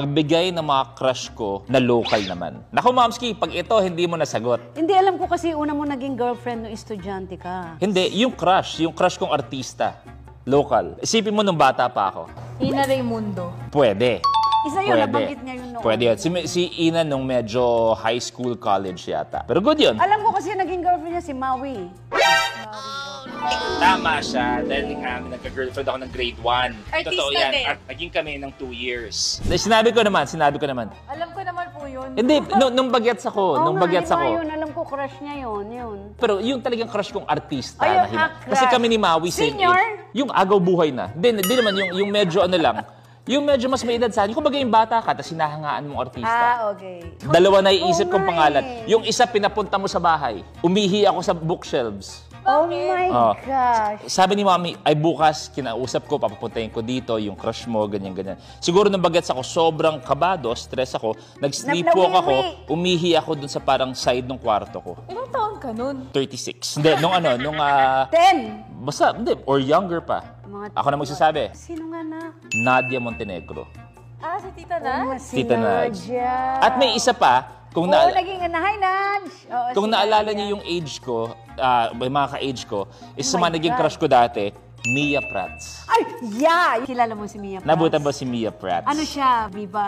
Magbigay ng mga crush ko na local naman. Naku, Momski, pag ito hindi mo nasagot. Hindi, alam ko kasi una mo naging girlfriend nung estudyante ka. Hindi, yung crush kong artista. Local. Isipin mo nung bata pa ako. Ina Raimundo. Pwede. Isa yun, nabanggit niya yun noon. Pwede yun. Si Ina nung medyo high school, college yata. Pero good yun. Alam ko kasi naging girlfriend niya si Maui. Tama siya. Dahil nagka-girlfriend ako ng grade 1. Artista Totoo yan. din. At naging kami ng 2 years. Sinabi ko naman. Alam ko naman po yun. Hindi, nung bagets ako. Oo nung nga, bagets di ba ako. yun? Alam ko, crush niya yun. Pero yung talagang crush kong artista. Ay, yung Kasi crush. kami ni Maui same Senior? age. Yung agaw buhay na. Hindi naman yung medyo ano lang. Yung medyo mas may edad sa akin. Kung bagay yung bata ka, tapos hinahangaan mong artista. Okay. Dalawa na iisip Oo kong nga pangalan. eh. Yung isa pinapunta mo sa bahay. Umihi ako sa bookshelves. Oh my Oh. gosh. Sabi ni Mami, ay bukas, kinausap ko, papapuntahin ko dito, yung crush mo, ganyan. Siguro nung bagets ako, sobrang kabado, stress ako, nag-sleepwalk ako, umihi ako dun sa parang side ng kwarto ko. Ilang taon ka nun? 36. Hindi, nung 10. basta, hindi, or younger pa. Ako na magsasabi, Sino nga na? Nadia Montenegro. Ah, si Tita na? Si Tita Naj. Nadia. At may isa pa, kung Oo, na... naging hi, Naj. Oo, Kung si naalala Nadia. niyo yung age ko, may mga ka-age ko, is Oh sa my mga naging God. crush ko dati, Mia Prats. Ay, yeah! Kilala mo si Mia Prats? Nabutan ba si Mia Prats? Ano siya, Viva